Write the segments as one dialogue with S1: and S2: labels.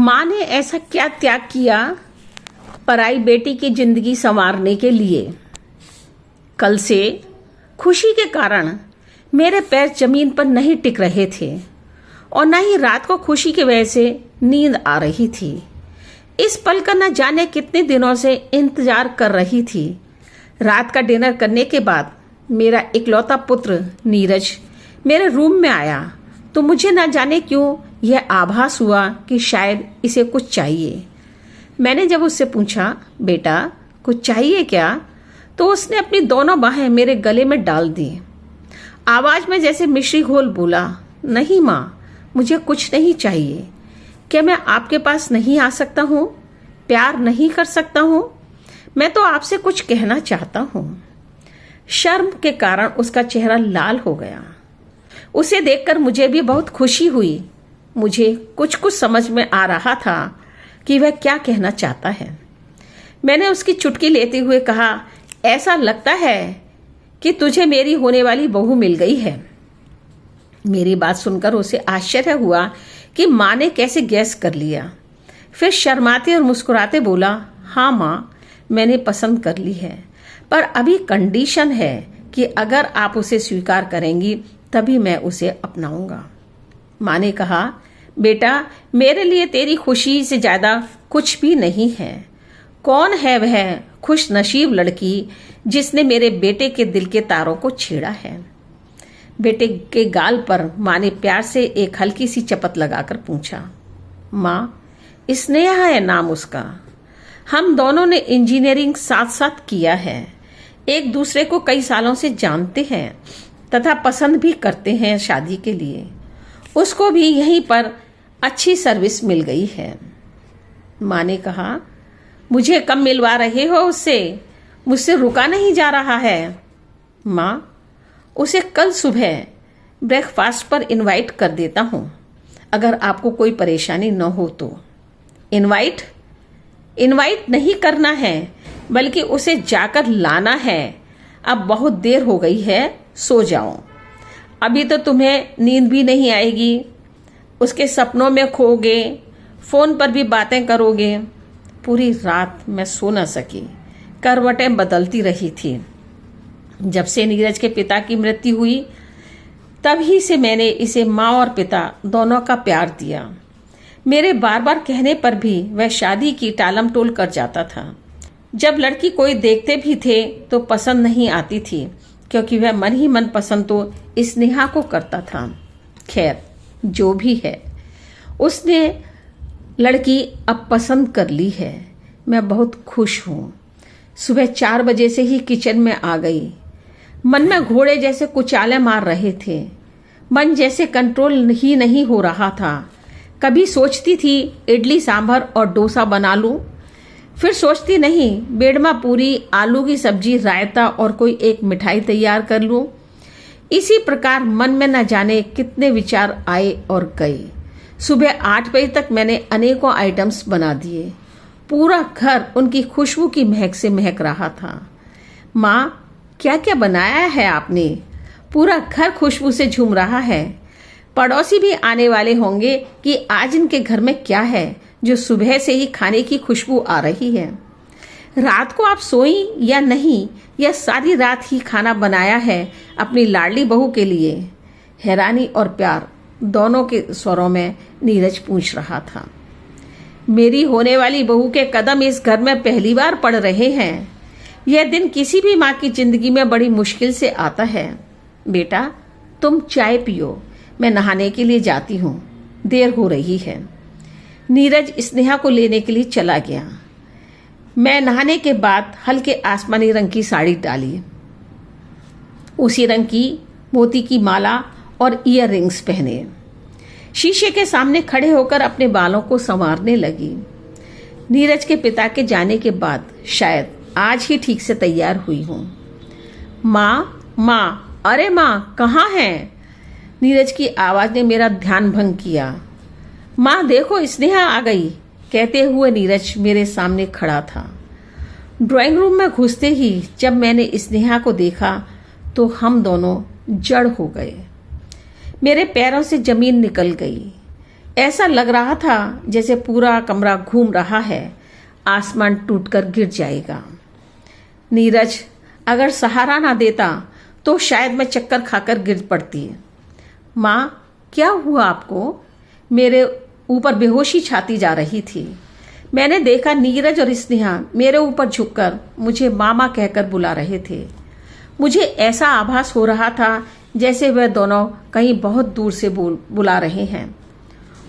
S1: माँ ने ऐसा क्या त्याग किया पराई बेटी की जिंदगी संवारने के लिए। कल से खुशी के कारण मेरे पैर जमीन पर नहीं टिक रहे थे और न ही रात को खुशी की वजह से नींद आ रही थी। इस पल का न जाने कितने दिनों से इंतजार कर रही थी। रात का डिनर करने के बाद मेरा इकलौता पुत्र नीरज मेरे रूम में आया तो मुझे न जाने क्यों यह आभास हुआ कि शायद इसे कुछ चाहिए। मैंने जब उससे पूछा, बेटा कुछ चाहिए क्या, तो उसने अपनी दोनों बाहें मेरे गले में डाल दी। आवाज में जैसे मिश्री घोल बोला, नहीं माँ, मुझे कुछ नहीं चाहिए। क्या मैं आपके पास नहीं आ सकता हूँ, प्यार नहीं कर सकता हूँ? मैं तो आपसे कुछ कहना चाहता हूँ। शर्म के कारण उसका चेहरा लाल हो गया। उसे देखकर मुझे भी बहुत खुशी हुई। मुझे कुछ कुछ समझ में आ रहा था कि वह क्या कहना चाहता है। मैंने उसकी चुटकी लेते हुए कहा, ऐसा लगता है कि तुझे मेरी होने वाली बहू मिल गई है। मेरी बात सुनकर उसे आश्चर्य हुआ कि माँ ने कैसे गैस कर लिया। फिर शर्माते और मुस्कुराते बोला, हाँ माँ, मैंने पसंद कर ली है, पर अभी कंडीशन है कि अगर आप उसे स्वीकार करेंगी तभी मैं उसे अपनाऊंगा। माँ ने कहा, बेटा, मेरे लिए तेरी खुशी से ज्यादा कुछ भी नहीं है। कौन है वह खुश नसीब लड़की जिसने मेरे बेटे के दिल के तारों को छेड़ा है। बेटे के गाल पर माँ ने प्यार से एक हल्की सी चपत लगाकर पूछा। माँ, स्नेहा है नाम उसका। हम दोनों ने इंजीनियरिंग साथ साथ किया है, एक दूसरे को कई सालों से जानते हैं तथा पसंद भी करते हैं शादी के लिए। उसको भी यहीं पर अच्छी सर्विस मिल गई है। माँ ने कहा, मुझे कब मिलवा रहे हो उससे? मुझसे रुका नहीं जा रहा है। माँ, उसे कल सुबह ब्रेकफास्ट पर इनवाइट कर देता हूँ, अगर आपको कोई परेशानी न हो तो। इनवाइट नहीं करना है, बल्कि उसे जाकर लाना है। अब बहुत देर हो गई है, सो जाओ। अभी तो तुम्हें नींद भी नहीं आएगी, उसके सपनों में खोगे, फोन पर भी बातें करोगे। पूरी रात मैं सो न सकी, करवटें बदलती रही थी। जब से नीरज के पिता की मृत्यु हुई तभी से मैंने इसे माँ और पिता दोनों का प्यार दिया। मेरे बार बार कहने पर भी वह शादी की टालम टोल कर जाता था। जब लड़की कोई देखते भी थे तो पसंद नहीं आती थी, क्योंकि वह मन ही मन पसंद तो स्नेहा को करता था। खैर, जो भी है, उसने लड़की अब पसंद कर ली है। मैं बहुत खुश हूँ। सुबह 4 बजे से ही किचन में आ गई। मन में घोड़े जैसे कुचाले मार रहे थे। मन जैसे कंट्रोल ही नहीं हो रहा था। कभी सोचती थी इडली सांभर और डोसा बना लूं, फिर सोचती नहीं बेडमा पूरी, आलू की सब्जी, रायता और कोई एक मिठाई तैयार कर लूं। इसी प्रकार मन में न जाने कितने विचार आए और गए। सुबह 8 बजे तक मैंने अनेकों आइटम्स बना दिए। पूरा घर उनकी खुशबू की महक से महक रहा था। माँ, क्या क्या बनाया है आपने? पूरा घर खुशबू से झूम रहा है। पड़ोसी भी आने वाले होंगे कि आज इनके घर में क्या है जो सुबह से ही खाने की खुशबू आ रही है। रात को आप सोई या नहीं, या सारी रात ही खाना बनाया है अपनी लाडली बहू के लिए? हैरानी और प्यार दोनों के स्वरों में नीरज पूछ रहा था। मेरी होने वाली बहू के कदम इस घर में पहली बार पड़ रहे हैं। यह दिन किसी भी माँ की जिंदगी में बड़ी मुश्किल से आता है। बेटा, तुम चाय पियो, मैं नहाने के लिए जाती हूँ, देर हो रही है। नीरज स्नेहा को लेने के लिए चला गया। मैं नहाने के बाद हल्के आसमानी रंग की साड़ी डाली, उसी रंग की मोती की माला और ईयर रिंग्स पहने। शीशे के सामने खड़े होकर अपने बालों को संवारने लगी। नीरज के पिता के जाने के बाद शायद आज ही ठीक से तैयार हुई हूँ। माँ, अरे माँ, कहाँ हैं? नीरज की आवाज ने मेरा ध्यान भंग किया। माँ देखो, स्नेहा आ गई, कहते हुए नीरज मेरे सामने खड़ा था। ड्राइंग रूम में घुसते ही जब मैंने स्नेहा को देखा तो हम दोनों जड़ हो गए। मेरे पैरों से जमीन निकल गई। ऐसा लग रहा था जैसे पूरा कमरा घूम रहा है, आसमान टूटकर गिर जाएगा। नीरज अगर सहारा ना देता तो शायद मैं चक्कर खाकर गिर पड़ती। माँ, क्या हुआ आपको? मेरे ऊपर बेहोशी छाती जा रही थी। मैंने देखा नीरज और स्नेहा मेरे ऊपर झुककर मुझे मामा कहकर बुला रहे थे। मुझे ऐसा आभास हो रहा था जैसे वह दोनों कहीं बहुत दूर से बुला रहे हैं।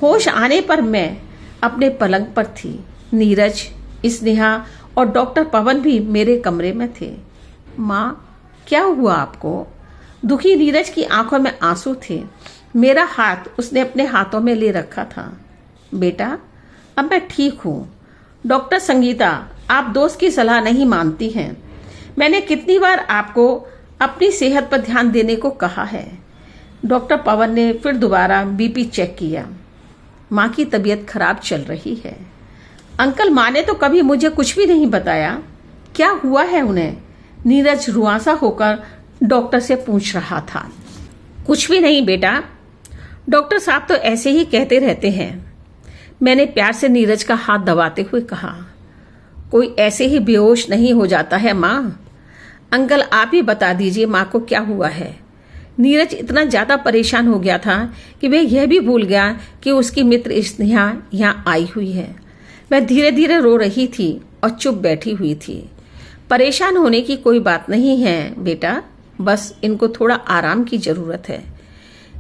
S1: होश आने पर मैं अपने पलंग पर थी। नीरज, स्नेहा और डॉक्टर पवन भी मेरे कमरे में थे। माँ, क्या हुआ आपको? दुखी नीरज की आंखों में आंसू थे। मेरा हाथ उसने अपने हाथों में ले रखा था। बेटा, अब मैं ठीक हूँ। डॉक्टर संगीता, आप दोस्त की सलाह नहीं मानती हैं। मैंने कितनी बार आपको अपनी सेहत पर ध्यान देने को कहा है। डॉक्टर पवन ने फिर दोबारा बीपी चेक किया। माँ की तबीयत खराब चल रही है। अंकल, माँ ने तो कभी मुझे कुछ भी नहीं बताया। क्या हुआ है उन्हें? नीरज रुआंसा होकर डॉक्टर से पूछ रहा था। कुछ भी नहीं बेटा, डॉक्टर साहब तो ऐसे ही कहते रहते हैं। मैंने प्यार से नीरज का हाथ दबाते हुए कहा। कोई ऐसे ही बेहोश नहीं हो जाता है माँ। अंकल, आप ही बता दीजिए माँ को क्या हुआ है। नीरज इतना ज्यादा परेशान हो गया था कि वह यह भी भूल गया कि उसकी मित्र स्नेहा यहाँ आई हुई है। वह धीरे धीरे रो रही थी और चुप बैठी हुई थी। परेशान होने की कोई बात नहीं है बेटा, बस इनको थोड़ा आराम की जरूरत है।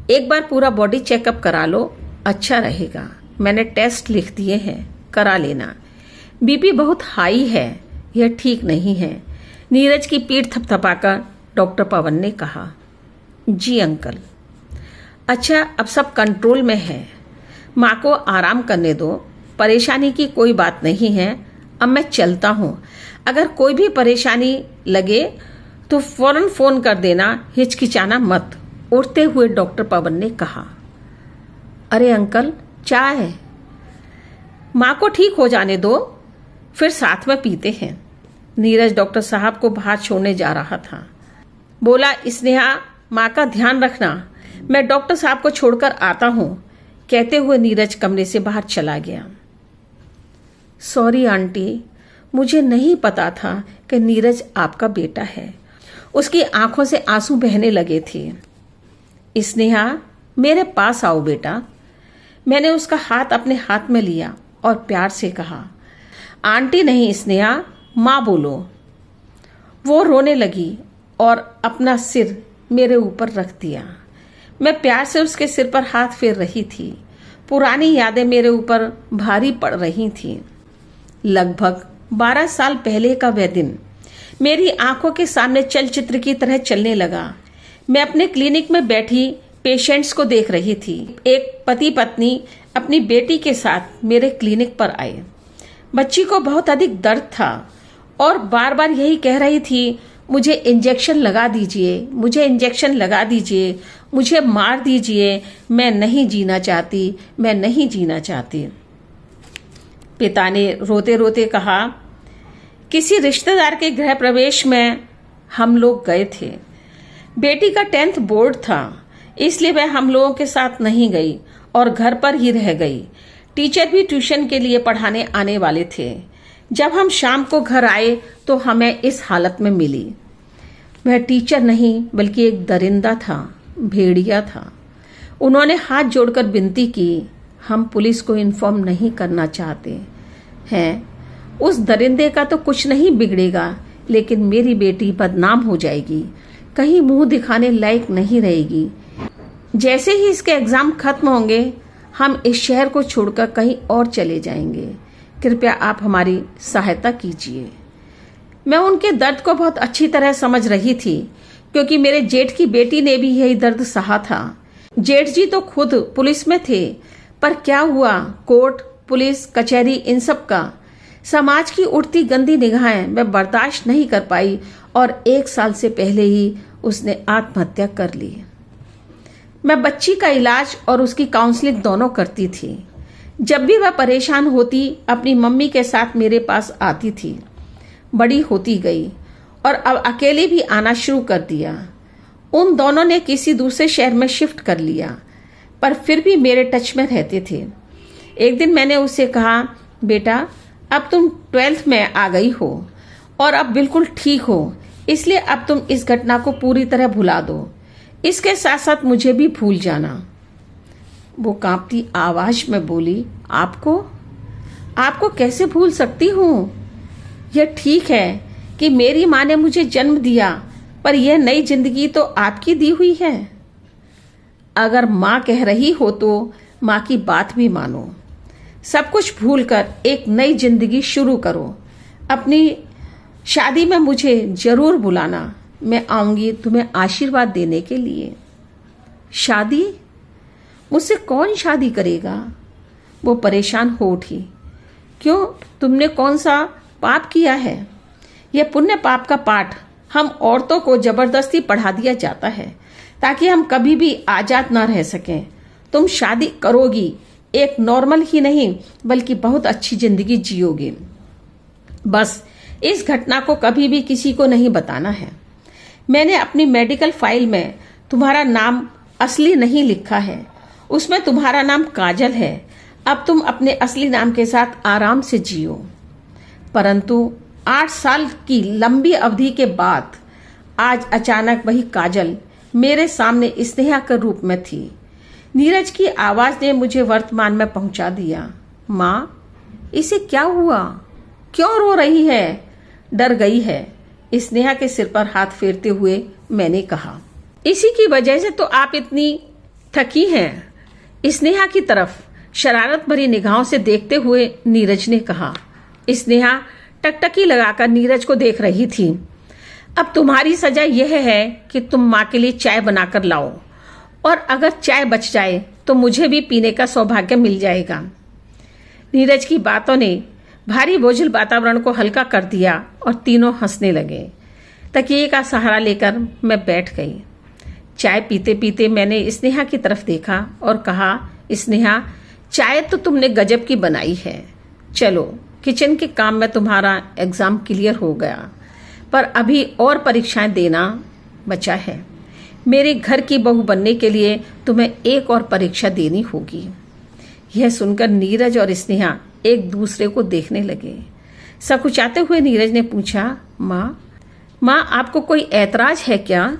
S1: एक बार पूरा बॉडी चेकअप करा लो, अच्छा रहेगा। मैंने टेस्ट लिख दिए हैं, करा लेना। बीपी बहुत हाई है, यह ठीक नहीं है। नीरज की पीठ थपथपाकर डॉक्टर पवन ने कहा। जी अंकल। अच्छा, अब सब कंट्रोल में है। माँ को आराम करने दो, परेशानी की कोई बात नहीं है। अब मैं चलता हूँ। अगर कोई भी परेशानी लगे तो फौरन फोन कर देना, हिचकिचाना मत। उठते हुए डॉक्टर पवन ने कहा। अरे अंकल, चाय? माँ को ठीक हो जाने दो, फिर साथ में पीते हैं। नीरज डॉक्टर साहब को बाहर छोड़ने जा रहा था। बोला, स्नेहा, माँ का ध्यान रखना, मैं डॉक्टर साहब को छोड़कर आता हूँ। कहते हुए नीरज कमरे से बाहर चला गया। सॉरी आंटी, मुझे नहीं पता था कि नीरज आपका बेटा है। उसकी आंखों से आंसू बहने लगे थे। स्नेहा, मेरे पास आओ बेटा। मैंने उसका हाथ अपने हाथ में लिया और प्यार से कहा। आंटी नहीं स्नेहा, माँ बोलो। वो रोने लगी और अपना सिर मेरे ऊपर रख दिया। मैं प्यार से उसके सिर पर हाथ फेर रही थी। पुरानी यादें मेरे ऊपर भारी पड़ रही थीं। लगभग 12 साल पहले का वह दिन मेरी आंखों के सामने चलचित्र की तरह चलने लगा। मैं अपने क्लिनिक में बैठी पेशेंट्स को देख रही थी। एक पति पत्नी अपनी बेटी के साथ मेरे क्लिनिक पर आए। बच्ची को बहुत अधिक दर्द था और बार बार यही कह रही थी, मुझे इंजेक्शन लगा दीजिए, मुझे इंजेक्शन लगा दीजिए, मुझे मार दीजिए, मैं नहीं जीना चाहती, मैं नहीं जीना चाहती। पिता ने रोते रोते कहा, किसी रिश्तेदार के गृह प्रवेश में हम लोग गए थे। बेटी का 10th बोर्ड था, इसलिए वह हम लोगों के साथ नहीं गई और घर पर ही रह गई। टीचर भी ट्यूशन के लिए पढ़ाने आने वाले थे। जब हम शाम को घर आए तो हमें इस हालत में मिली। वह टीचर नहीं बल्कि एक दरिंदा था, भेड़िया था। उन्होंने हाथ जोड़कर विनती की, हम पुलिस को इन्फॉर्म नहीं करना चाहते हैं। उस दरिंदे का तो कुछ नहीं बिगड़ेगा, लेकिन मेरी बेटी बदनाम हो जाएगी, कहीं मुंह दिखाने लायक नहीं रहेगी। जैसे ही इसके एग्जाम खत्म होंगे हम इस शहर को छोड़कर कहीं और चले जाएंगे। कृपया आप हमारी सहायता कीजिए। मैं उनके दर्द को बहुत अच्छी तरह समझ रही थी, क्योंकि मेरे जेठ की बेटी ने भी यही दर्द सहा था। जेठ जी तो खुद पुलिस में थे, पर क्या हुआ, कोर्ट, पुलिस, कचहरी, इन सब का समाज की उठती गंदी निगाहें मैं बर्दाश्त नहीं कर पाई और 1 साल से पहले ही उसने आत्महत्या कर ली। मैं बच्ची का इलाज और उसकी काउंसलिंग दोनों करती थी। जब भी वह परेशान होती अपनी मम्मी के साथ मेरे पास आती थी। बड़ी होती गई और अब अकेले भी आना शुरू कर दिया। उन दोनों ने किसी दूसरे शहर में शिफ्ट कर लिया। पर फिर भी मेरे टच में रहते थे। एक दिन मैंने उससे कहा, बेटा अब तुम 12th में आ गई हो और अब बिल्कुल ठीक हो, इसलिए अब तुम इस घटना को पूरी तरह भुला दो। इसके साथ साथ मुझे भी भूल जाना। वो कांपती आवाज में बोली, आपको कैसे भूल सकती हूँ? यह ठीक है कि मेरी माँ ने मुझे जन्म दिया, पर यह नई जिंदगी तो आपकी दी हुई है। अगर माँ कह रही हो तो माँ की बात भी मानो। सब कुछ भूलकर एक नई जिंदगी शुरू करो। अपनी शादी में मुझे जरूर बुलाना, मैं आऊंगी तुम्हें आशीर्वाद देने के लिए। शादी? मुझसे कौन शादी करेगा? वो परेशान हो उठी। क्यों, तुमने कौन सा पाप किया है? यह पुण्य पाप का पाठ हम औरतों को जबरदस्ती पढ़ा दिया जाता है ताकि हम कभी भी आजाद ना रह सकें। तुम शादी करोगी, एक नॉर्मल ही नहीं बल्कि बहुत अच्छी जिंदगी जियोगे। बस इस घटना को कभी भी किसी को नहीं बताना है। मैंने अपनी मेडिकल फाइल में तुम्हारा नाम असली नहीं लिखा है, उसमें तुम्हारा नाम काजल है। अब तुम अपने असली नाम के साथ आराम से जियो। परंतु 8 साल की लंबी अवधि के बाद आज अचानक वही काजल मेरे सामने स्नेहा के रूप में थी। नीरज की आवाज ने मुझे वर्तमान में पहुंचा दिया। माँ, इसे क्या हुआ? क्यों रो रही है? डर गई है? स्नेहा के सिर पर हाथ फेरते हुए मैंने कहा। इसी की वजह से तो आप इतनी थकी हैं। स्नेहा की तरफ शरारत भरी निगाहों से देखते हुए नीरज ने कहा। स्नेहा टकटकी लगाकर नीरज को देख रही थी। अब तुम्हारी सजा यह है कि तुम माँ के लिए चाय बनाकर लाओ, और अगर चाय बच जाए तो मुझे भी पीने का सौभाग्य मिल जाएगा। नीरज की बातों ने भारी बोझिल वातावरण को हल्का कर दिया और तीनों हंसने लगे। तकिए का सहारा लेकर मैं बैठ गई। चाय पीते पीते मैंने स्नेहा की तरफ देखा और कहा, स्नेहा, चाय तो तुमने गजब की बनाई है। चलो, किचन के काम में तुम्हारा एग्जाम क्लियर हो गया, पर अभी और परीक्षाएं देना बचा है। मेरे घर की बहू बनने के लिए तुम्हें एक और परीक्षा देनी होगी। यह सुनकर नीरज और स्नेहा एक दूसरे को देखने लगे। सकुचाते हुए नीरज ने पूछा, माँ आपको कोई ऐतराज है क्या?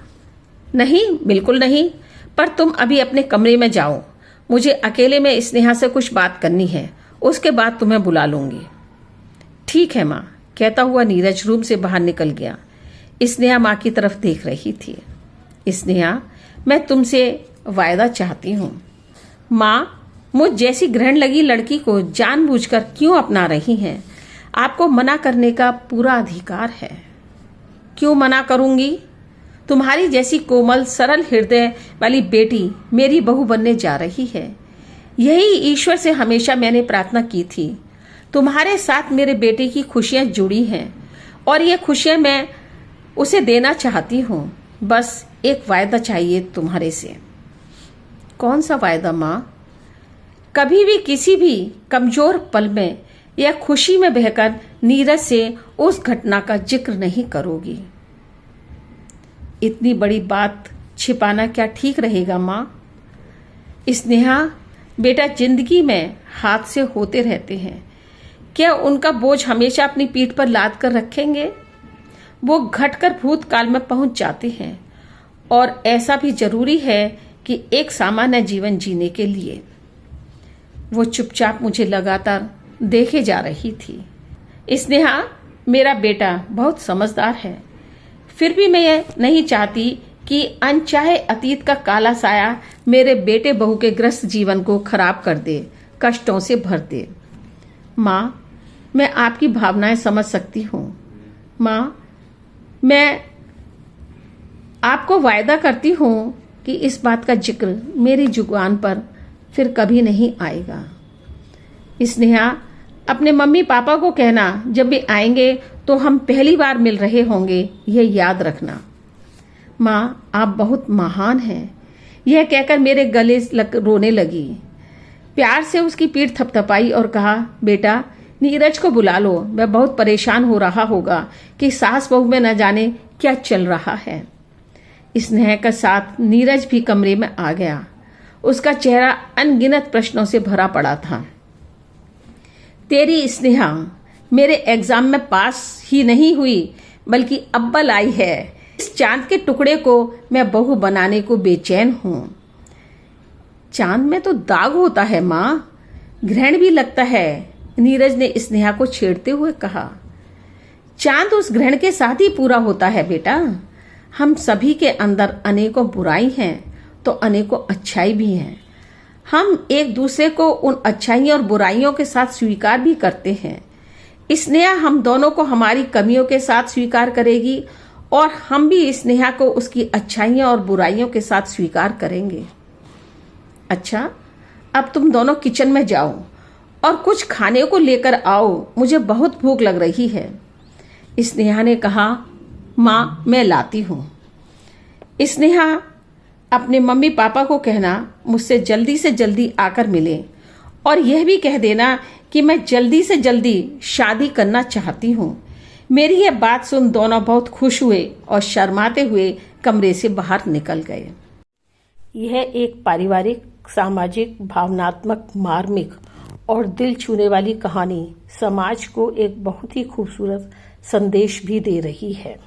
S1: नहीं, बिल्कुल नहीं, पर तुम अभी अपने कमरे में जाओ। मुझे अकेले में स्नेहा से कुछ बात करनी है, उसके बाद तुम्हें बुला लूंगी। ठीक है माँ, कहता हुआ नीरज रूम से बाहर निकल गया। स्नेहा माँ की तरफ देख रही थी। स्नेहा, मैं तुमसे वायदा चाहती हूँ। माँ, मुझ जैसी ग्रहण लगी लड़की को जानबूझकर क्यों अपना रही हैं? आपको मना करने का पूरा अधिकार है। क्यों मना करूंगी? तुम्हारी जैसी कोमल सरल हृदय वाली बेटी मेरी बहू बनने जा रही है। यही ईश्वर से हमेशा मैंने प्रार्थना की थी। तुम्हारे साथ मेरे बेटे की खुशियां जुड़ी हैं और ये खुशियां मैं उसे देना चाहती हूँ। बस एक वायदा चाहिए तुम्हारे से। कौन सा वायदा माँ? कभी भी किसी भी कमजोर पल में या खुशी में बहकर नीरज से उस घटना का जिक्र नहीं करोगी। इतनी बड़ी बात छिपाना क्या ठीक रहेगा माँ? स्नेहा, बेटा जिंदगी में हादसे होते रहते हैं। क्या उनका बोझ हमेशा अपनी पीठ पर लाद कर रखेंगे? वो घटकर भूतकाल में पहुंच जाते हैं और ऐसा भी जरूरी है कि एक सामान्य जीवन जीने के लिए। वो चुपचाप मुझे लगातार देखे जा रही थी। स्नेहा, मेरा बेटा बहुत समझदार है, फिर भी मैं ये नहीं चाहती कि अनचाहे अतीत का काला साया मेरे बेटे बहू के ग्रस्त जीवन को खराब कर दे, कष्टों से भर दे। माँ, मैं आपकी भावनाएं समझ सकती हूँ। माँ, मैं आपको वायदा करती हूँ कि इस बात का जिक्र मेरी जुबान पर फिर कभी नहीं आएगा। स्नेहा, अपने मम्मी पापा को कहना जब भी आएंगे तो हम पहली बार मिल रहे होंगे, यह याद रखना। माँ, आप बहुत महान हैं। यह कहकर मेरे गले रोने लगी। प्यार से उसकी पीठ थपथपाई और कहा, बेटा नीरज को बुला लो, वह बहुत परेशान हो रहा होगा कि सास बहू में न जाने क्या चल रहा है। स्नेह के साथ नीरज भी कमरे में आ गया उसका चेहरा अनगिनत प्रश्नों से भरा पड़ा था। तेरी स्नेहा मेरे एग्जाम में पास ही नहीं हुई बल्कि अव्वल आई है। इस चांद के टुकड़े को मैं बहू बनाने को बेचैन हूं। चांद में तो दाग होता है माँ, ग्रहण भी लगता है, नीरज ने स्नेहा को छेड़ते हुए कहा। चांद उस ग्रहण के साथ ही पूरा होता है बेटा। हम सभी के अंदर अनेकों बुराई हैं तो अनेकों अच्छाई भी हैं। हम एक दूसरे को उन अच्छाइयों और बुराइयों के साथ स्वीकार भी करते हैं। स्नेहा हम दोनों को हमारी कमियों के साथ स्वीकार करेगी और हम भी स्नेहा को उसकी अच्छाइयों और बुराइयों के साथ स्वीकार करेंगे। अच्छा, अब तुम दोनों किचन में जाओ और कुछ खाने को लेकर आओ, मुझे बहुत भूख लग रही है। स्नेहा ने कहा, माँ मैं लाती हूँ। स्नेहा अपने मम्मी पापा को कहना मुझसे जल्दी से जल्दी आकर मिले और यह भी कह देना कि मैं जल्दी से जल्दी शादी करना चाहती हूँ। मेरी यह बात सुन दोनों बहुत खुश हुए और शर्माते हुए कमरे से बाहर निकल गए। यह एक पारिवारिक, सामाजिक, भावनात्मक, मार्मिक और दिल छूने वाली कहानी समाज को एक बहुत ही खूबसूरत संदेश भी दे रही है।